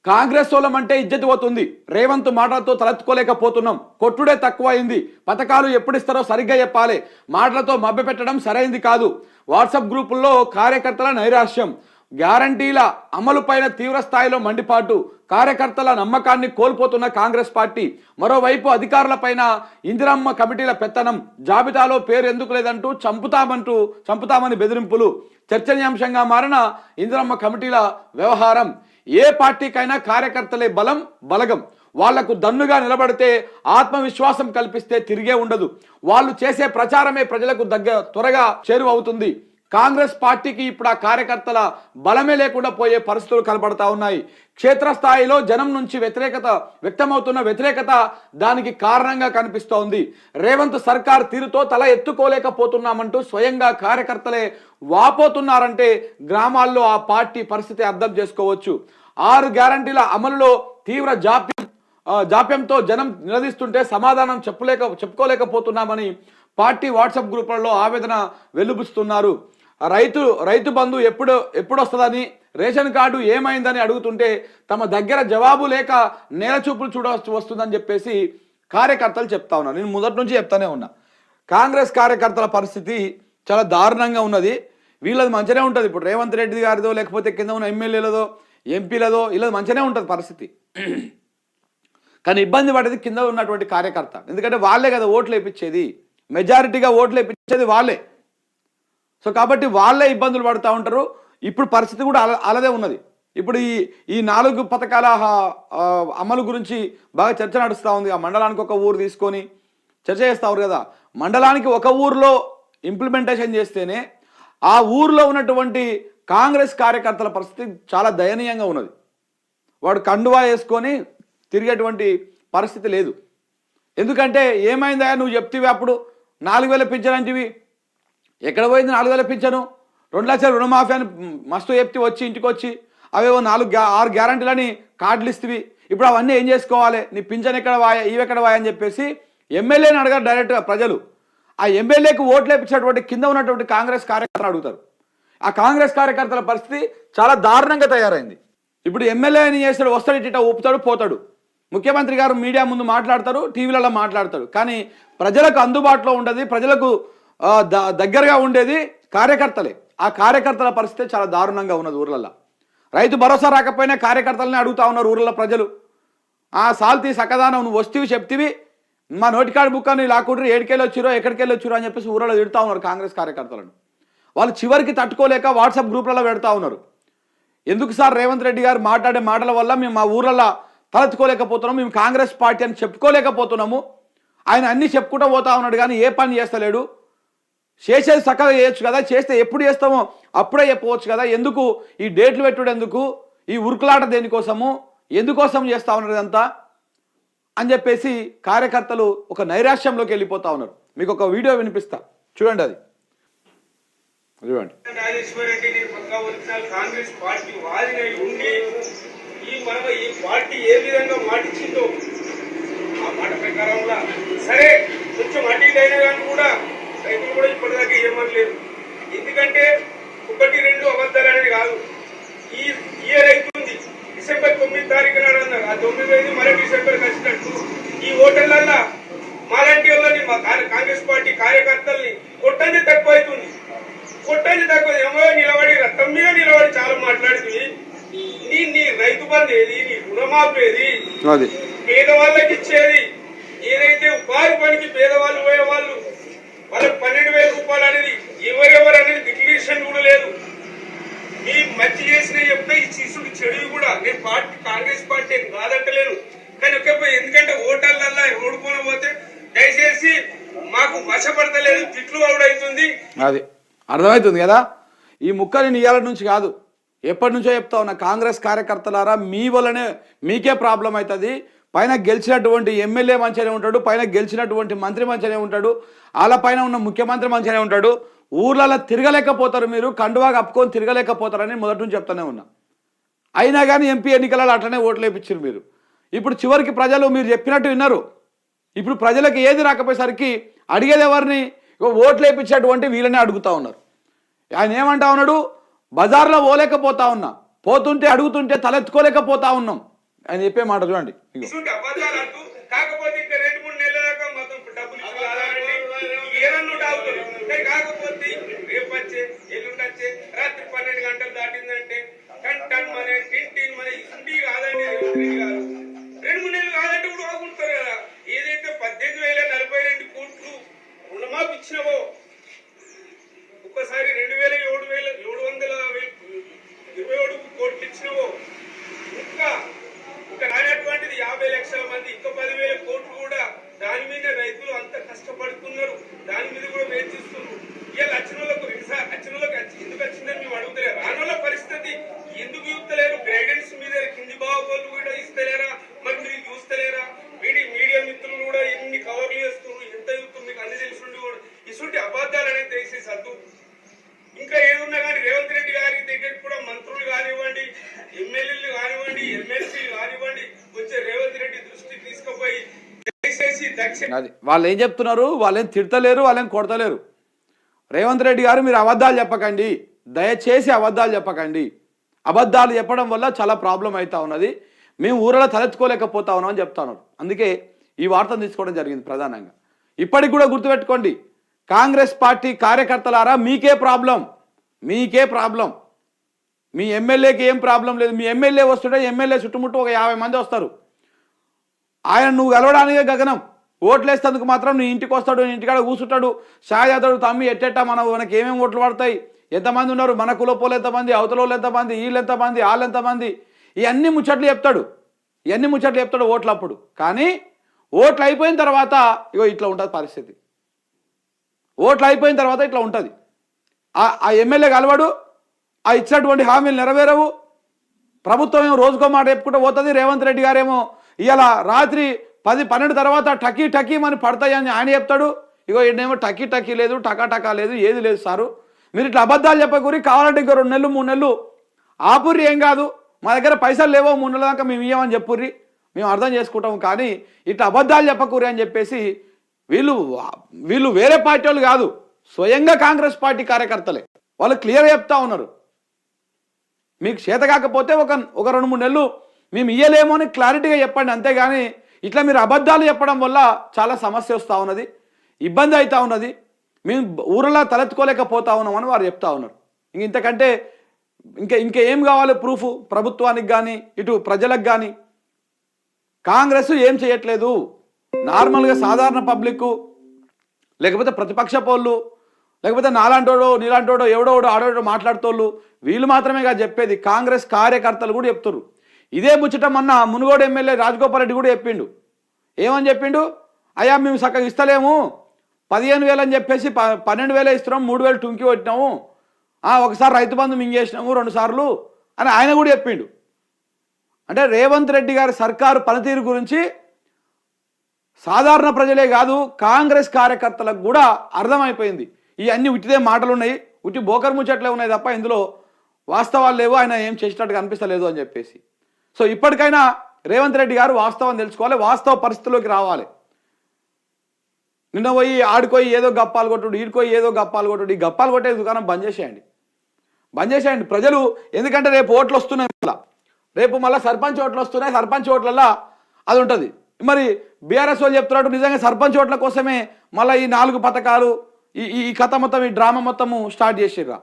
కాంగ్రెస్ సోలం అంటే ఇజ్జత్ పోతుంది. రేవంత్ మాటలతో తలెత్తుకోలేకపోతున్నాం. కొట్టుడే తక్కువైంది. పథకాలు ఎప్పుడిస్తారో సరిగ్గా చెప్పాలి. మాటలతో మభ్యపెట్టడం సరైంది కాదు. వాట్సాప్ గ్రూపుల్లో కార్యకర్తల నైరాశ్యం. గ్యారంటీల అమలుపైన తీవ్ర స్థాయిలో మండిపాటు. కార్యకర్తల నమ్మకాన్ని కోల్పోతున్న కాంగ్రెస్ పార్టీ. మరోవైపు అధికారులపైన ఇందిరమ్మ కమిటీల పెత్తనం. జాబితాలో పేరు ఎందుకు లేదంటూ చంపుతామని బెదిరింపులు. చర్చనీయాంశంగా మారిన ఇందిరమ్మ కమిటీల వ్యవహారం. ఏ పార్టీకైనా కార్యకర్తలే బలగం. వాళ్లకు దన్నుగా నిలబడితే, ఆత్మవిశ్వాసం కల్పిస్తే తిరిగే ఉండదు. వాళ్ళు చేసే ప్రచారమే ప్రజలకు త్వరగా చేరువవుతుంది. కాంగ్రెస్ పార్టీకి ఇప్పుడు ఆ కార్యకర్తల బలమే లేకుండా పోయే పరిస్థితులు కనబడతా ఉన్నాయి. క్షేత్రస్థాయిలో జనం నుంచి వ్యక్తమవుతున్న వ్యతిరేకత దానికి కారణంగా కనిపిస్తోంది. రేవంత్ సర్కార్ తీరుతో తల ఎత్తుకోలేకపోతున్నామంటూ స్వయంగా కార్యకర్తలే వాపోతున్నారంటే గ్రామాల్లో ఆ పార్టీ పరిస్థితి అర్థం చేసుకోవచ్చు. 6 గ్యారంటీల అమలులో తీవ్ర జాప్యంతో జనం నిలదీస్తుంటే సమాధానం చెప్పుకోలేకపోతున్నామని పార్టీ వాట్సాప్ గ్రూపులలో ఆవేదన వెలుబుస్తున్నారు. రైతు బంధు ఎప్పుడు వస్తుందని, రేషన్ కార్డు ఏమైందని అడుగుతుంటే తమ దగ్గర జవాబు లేక నేలచూపులు చూడవచ్చు వస్తుందని చెప్పేసి కార్యకర్తలు చెప్తా ఉన్నారు. నేను మొదటి నుంచి చెప్తానే ఉన్నా, కాంగ్రెస్ కార్యకర్తల పరిస్థితి చాలా దారుణంగా ఉన్నది. వీళ్ళది మంచిగానే ఉంటుంది. ఇప్పుడు రేవంత్ రెడ్డి గారిదో లేకపోతే కింద ఉన్న ఎమ్మెల్యేలదో ఎంపీలదో వీళ్ళది మంచిగానే ఉంటుంది పరిస్థితి. కానీ ఇబ్బంది పడేది కింద ఉన్నటువంటి కార్యకర్త. ఎందుకంటే వాళ్ళే కదా ఓట్లు వేయించేది, మెజారిటీగా ఓట్లు వేయించేది వాళ్ళే. సో కాబట్టి వాళ్ళే ఇబ్బందులు పడుతూ ఉంటారు. ఇప్పుడు పరిస్థితి కూడా అలాదే ఉన్నది. ఇప్పుడు ఈ 4 పథకాల అమలు గురించి బాగా చర్చ నడుస్తూ ఉంది. ఆ మండలానికి ఒక ఊరు తీసుకొని చర్చ చేస్తారు కదా. మండలానికి ఒక ఊర్లో ఇంప్లిమెంటేషన్ చేస్తేనే ఆ ఊర్లో ఉన్నటువంటి కాంగ్రెస్ కార్యకర్తల పరిస్థితి చాలా దయనీయంగా ఉన్నది. వాడు కండువా వేసుకొని తిరిగేటువంటి పరిస్థితి లేదు. ఎందుకంటే ఏమైందా నువ్వు చెప్తివి అప్పుడు 4,000 పింఛన్ అంటివి, ఎక్కడ పోయింది 4,000 పింఛను? 2 లక్షల రుణమాఫీ అని మస్తు చెప్తి వచ్చి ఇంటికి వచ్చి అవేవో 6 గ్యారంటీలని కార్డులు ఇస్తేవి. ఇప్పుడు అవన్నీ ఏం చేసుకోవాలి? నీ పింఛన్ ఎక్కడ వాయా, ఇవెక్కడ వాయా అని చెప్పేసి ఎమ్మెల్యేని అడగారు డైరెక్ట్గా ప్రజలు. ఆ ఎమ్మెల్యేకి ఓట్లు వేయించినటువంటి కింద ఉన్నటువంటి కాంగ్రెస్ కార్యకర్తలు అడుగుతారు. ఆ కాంగ్రెస్ కార్యకర్తల పరిస్థితి చాలా దారుణంగా తయారైంది. ఇప్పుడు ఎమ్మెల్యేని చేస్తాడు, వస్తాడు, ఇట్లా ఊపుతాడు, పోతాడు. ముఖ్యమంత్రి గారు మీడియా ముందు మాట్లాడతారు, టీవీలలో మాట్లాడతాడు. కానీ ప్రజలకు అందుబాటులో ఉండేది, ప్రజలకు దగ్గరగా ఉండేది కార్యకర్తలే. ఆ కార్యకర్తల పరిస్థితి చాలా దారుణంగా ఉన్నది ఊర్లలో. రైతు భరోసా రాకపోయినా కార్యకర్తలని అడుగుతా ఉన్నారు ఊర్లలో ప్రజలు. ఆ సాల్తీ సకదానం నువ్వు వస్తీవి చెప్తివి, మా నోటికాడు బుక్ అని లాక్కుంటారు, ఏడికెళ్ళి వచ్చిరో ఎక్కడికెళ్ళి వచ్చిరో అని చెప్పేసి ఊర్లలో తిడుతూ ఉన్నారు కాంగ్రెస్ కార్యకర్తలను. వాళ్ళు చివరికి తట్టుకోలేక వాట్సాప్ గ్రూపులలో పెడతా ఉన్నారు. ఎందుకు సార్ రేవంత్ రెడ్డి గారు మాట్లాడే మాటల వల్ల మేము మా ఊర్లలో తలెత్తుకోలేకపోతున్నాము, మేము కాంగ్రెస్ పార్టీ అని చెప్పుకోలేకపోతున్నాము. ఆయన అన్నీ చెప్పుకుంటూ పోతా ఉన్నాడు కానీ ఏ పని చేస్తలేడు. చేసేది చక్కగా చేయొచ్చు కదా, చేస్తే ఎప్పుడు చేస్తామో అప్పుడే చెప్పవచ్చు కదా. ఎందుకు ఈ డేట్లు పెట్టుడు, ఎందుకు ఈ ఉరుకులాట, దేనికోసము, ఎందుకోసం చేస్తా ఉన్నారు ఇదంతా అని చెప్పేసి కార్యకర్తలు ఒక నైరాశ్యంలోకి వెళ్ళిపోతా ఉన్నారు. మీకు ఒక వీడియో వినిపిస్తా, చూడండి. అది చూడండి. ఈ పార్టీ ఏ విధంగా మాటిచ్చిందో ఆ మాట ప్రకారంగా సరే కొంచెం అటు ఇటు అయినా కానీ కూడా రైతులు కూడా ఇప్పటిదాకా ఏమనలేదు. ఎందుకంటే 1-2 అబద్ధాలు అనేది కాదు. ఈ ఇయర్ అవుతుంది, డిసెంబర్ 9 తారీఖు నాడు అన్నారు. ఆ 9 మరో డిసెంబర్ వచ్చినట్టు ఈ ఓటర్లల్లో మాలాంటి వాళ్ళని, మా కాంగ్రెస్ పార్టీ కార్యకర్తల్ని కొట్టంది తక్కువ అవుతుంది. కొట్టంది తక్కువ ఏమో నిలబడి రక్తం మీద నిలబడి చాలా మాట్లాడుతుంది. నీ రైతు బంధు ఏది, నీ రుణమాఫీ ఏది, పేదవాళ్ళకి ఇచ్చేది ఏదైతే ఉపాధి పనికి పేదవాళ్ళు పోయే వాళ్ళు వాళ్ళకి 12,000 రూపాయలు అనేది ఎవరెవరు అనేది డిక్లరేషన్ కూడా లేదు. మీ మంచి చేసిన చెప్తే ఈ శిశుడు చెడు కూడా నేను కాంగ్రెస్ పార్టీ కాదంటలేను. కానీ ఎందుకంటే ఓటర్లల్లా ఓడిపోయిన పోతే దయచేసి మాకు వశపడతలేదు, తిట్లు అవుడవుతుంది. అది అర్థమవుతుంది కదా. ఈ ముక్కని ఇవాళ నుంచి కాదు, ఎప్పటి నుంచో చెప్తా ఉన్నా, కాంగ్రెస్ కార్యకర్తలారా మీ వల్లనే మీకే ప్రాబ్లం అవుతుంది. పైన గెలిచినటువంటి ఎమ్మెల్యే మంచిగానే ఉంటాడు, పైన గెలిచినటువంటి మంత్రి మంచిగానే ఉంటాడు, వాళ్ళ పైన ఉన్న ముఖ్యమంత్రి మంచిగానే ఉంటాడు. ఊర్లలో తిరగలేకపోతారు, మీరు కండువా కప్పుకొని తిరగలేకపోతారని మొదటి నుంచి చెప్తానే ఉన్నా. అయినా కానీ ఎంపీ ఎన్నికలలో అట్లనే ఓట్లు వేయించారు మీరు. ఇప్పుడు చివరికి ప్రజలు మీరు చెప్పినట్టు విన్నారు. ఇప్పుడు ప్రజలకు ఏది రాకపోయేసరికి అడిగేది ఎవరిని? ఓట్లు వేయించేటువంటి వీళ్ళనే అడుగుతా ఉన్నారు. ఆయన ఏమంటా ఉన్నాడు, బజార్లో పోలేకపోతా ఉన్నా, పోతుంటే అడుగుతుంటే తలెత్తుకోలేకపోతా ఉన్నాం, ఆయన చెప్పే మాట చూడండి ఇగో. ఇటువంటి అబద్ధాలు అంటూ కాకపోతే ఇంకా 2-3 నెలల దాకా మొత్తం డబ్బులు ఇచ్చి కాదంటే ఏదన్నా తాగుతారు. కానీ కాకపోతే రేపు వచ్చే ఎల్లుండి వచ్చే రాత్రి 12 గంటలు దాటిందంటే టన్ మనీ టిన్ మనీ ఇటువంటి కాదండి. రేవంత్ రెడ్డి గారు 2-3 నెలలు కాదంటే కూడా ఆగుంటారు కదా. ఏదైతే 18,042 కోట్లు రుణమాఫీ ఇచ్చినవో ఒక్కసారి 2,727 కోట్లు ఇచ్చినవో ఇంకా రానటువంటిది 50 లక్షల మంది ఇంకా 10,000 కోట్లు కూడా దాని మీద రైతులు అంత కష్టపడుతున్నారు. దాని మీద కూడా వేచిస్తున్నారు. ఇవాళ వచ్చిన వాళ్ళకు ఎందుకు వచ్చిందని మేము అడుగుతలేరు. రానుల పరిస్థితి ఎందుకు చూస్తలేరు? గైడెన్స్ మీద కింది బాగోళ్ళు కూడా ఇస్తలేరా? మరి మీరు చూస్తలేరా? మీడియా మిత్రులు కూడా ఎన్ని కవర్లు చేస్తున్నారు, ఎంత చూస్తున్నారు మీకు అన్ని తెలుసుండి కూడా ఇటువంటి అబద్ధాలు అనేది తెలిసి సద్దు. ఇంకా ఏదున్నా కానీ రేవంత్ రెడ్డి గారి దగ్గరికి కూడా మంత్రులు కానివ్వండి, ఎమ్మెల్యేలు కానివ్వండి, ఎమ్మెల్సీలు కానివ్వండి వచ్చే రేవంత్ రెడ్డి దృష్టికి తీసుకుపోయి దయచేసి అది వాళ్ళు ఏం చెప్తున్నారు, వాళ్ళేం తిడతలేరు, వాళ్ళేం కొడతలేరు. రేవంత్ రెడ్డి గారు మీరు అబద్ధాలు చెప్పకండి, దయచేసి అబద్ధాలు చెప్పకండి. అబద్ధాలు చెప్పడం వల్ల చాలా ప్రాబ్లం అవుతా ఉన్నది, మేము ఊరలో తలెత్తుకోలేకపోతా ఉన్నాం అని చెప్తా ఉన్నారు. అందుకే ఈ వార్తను తీసుకోవడం జరిగింది ప్రధానంగా. ఇప్పటికి కూడా గుర్తుపెట్టుకోండి, కాంగ్రెస్ పార్టీ కార్యకర్తలారా మీకే ప్రాబ్లం, మీ ఎమ్మెల్యేకి ఏం ప్రాబ్లం లేదు. మీ ఎమ్మెల్యే వస్తుంటే ఎమ్మెల్యే చుట్టుముట్టు ఒక 50 మంది వస్తారు. ఆయన నువ్వు గెలవడానికే గగనం, ఓట్లేస్తేందుకు మాత్రం నీ ఇంటికి వస్తాడు, నీ ఇంటికాడ కూర్చుంటాడు, షాయ్ చేస్తాడు. తమ్మి ఎట్టెట్టా మనకి ఏమేమి ఓట్లు పడతాయి, ఎంతమంది ఉన్నారు, మన కులపోలు ఎంతమంది, అవతలోళ్ళు ఎంతమంది, వీళ్ళు ఎంతమంది, వాళ్ళు ఎంతమంది, ఇవన్నీ ముచ్చట్లు చెప్తాడు ఓట్లప్పుడు. కానీ ఓట్లు అయిపోయిన తర్వాత ఇగో ఇట్లా ఉంటుంది పరిస్థితి. ఓట్లు అయిపోయిన తర్వాత ఇట్లా ఉంటుంది. ఆ ఎమ్మెల్యే కలవాడు, ఆ ఇచ్చినటువంటి హామీలు నెరవేరవు. ప్రభుత్వం ఏమో రోజుకో మాట చెప్పుకుంటూ పోతుంది. రేవంత్ రెడ్డి గారేమో ఇవాళ రాత్రి 10-12 తర్వాత టకీ అని పడతాయని ఆయన చెప్తాడు. ఇగో ఈయనేమో టకీ లేదు, టకా లేదు, ఏది లేదు సారు. మీరు ఇట్లా అబద్ధాలు చెప్పకూరి, కావాలంటే ఇంకో 2 నెలలు 3 నెలలు ఆపుర్రి, ఏం కాదు, మా దగ్గర పైసలు లేవో 3 నెలల దాకా మేము ఇవ్వమని చెప్పుర్రి, మేము అర్థం చేసుకుంటాము. కానీ ఇట్లా అబద్ధాలు చెప్పకూరి అని చెప్పేసి వీళ్ళు వేరే పార్టీ వాళ్ళు కాదు, స్వయంగా కాంగ్రెస్ పార్టీ కార్యకర్తలే. వాళ్ళు క్లియర్ చెప్తా ఉన్నారు. మీకు చేత కాకపోతే ఒక 2-3 నెలలు మేము ఇయ్యలేమో అని క్లారిటీగా చెప్పండి, అంతేగాని ఇట్లా మీరు అబద్ధాలు చెప్పడం వల్ల చాలా సమస్య వస్తూ ఉన్నది, ఇబ్బంది అవుతూ ఉన్నది, మేము ఊరలా తలెత్తుకోలేకపోతా ఉన్నామని వారు చెప్తా ఉన్నారు. ఇంతకంటే ఇంకేం కావాలి ప్రూఫ్ ప్రభుత్వానికి కానీ ఇటు ప్రజలకు కానీ? కాంగ్రెస్ ఏం చేయట్లేదు. నార్మల్గా సాధారణ పబ్లిక్, లేకపోతే ప్రతిపక్ష పోళ్ళు, లేకపోతే నీలాంటోడో ఎవడో ఆడోడో మాట్లాడుతోళ్ళు, వీళ్ళు మాత్రమే కాదు చెప్పేది, కాంగ్రెస్ కార్యకర్తలు కూడా చెప్తారు. ఇదే ముచ్చట మొన్న మునుగోడు ఎమ్మెల్యే రాజగోపాల్ రెడ్డి కూడా చెప్పిండు. ఏమని చెప్పిండు? అయ్యా మేము చక్కగా ఇస్తలేము, 15,000 అని చెప్పేసి 12,000 ఇస్తున్నాము, 3,000 టుంకి కొట్టినాము, ఒకసారి రైతు బంధు మింగేసినాము 2 సార్లు అని ఆయన కూడా చెప్పిండు. అంటే రేవంత్ రెడ్డి గారి సర్కారు పనితీరు గురించి సాధారణ ప్రజలే కాదు, కాంగ్రెస్ కార్యకర్తలకు కూడా అర్థమైపోయింది. ఈ అన్ని ఉట్టిదే మాటలు ఉన్నాయి, ఉట్టి బోకర్ ముచ్చట్లే ఉన్నాయి తప్ప ఇందులో వాస్తవాలు లేవు, ఆయన ఏం చేసినట్టుగా అనిపిస్తలేదు అని చెప్పేసి. సో ఇప్పటికైనా రేవంత్ రెడ్డి గారు వాస్తవం తెలుసుకోవాలి, వాస్తవ పరిస్థితిలోకి రావాలి. నిన్న పోయి ఆడుకోయి ఏదో గప్పాలు కొట్టుడు, ఈడుకోయి ఏదో గప్పాలు కొట్టుడు, ఈ గప్పాలు కొట్టే దుకాణం బంద్ చేసేయండి ప్రజలు. ఎందుకంటే రేపు ఓట్లు వస్తున్నాయి, రేపు మళ్ళీ సర్పంచ్ ఓట్లు వస్తున్నాయి, సర్పంచ్ ఓట్లలో అది ఉంటుంది. మరి బీఆర్ఎస్ వాళ్ళు చెప్తున్నట్టు నిజంగా సర్పంచ్ ఓట్ల కోసమే మళ్ళీ ఈ 4 పథకాలు, ఈ కథ మొత్తం, ఈ డ్రామా మొత్తము స్టార్ట్ చేసిర్రా?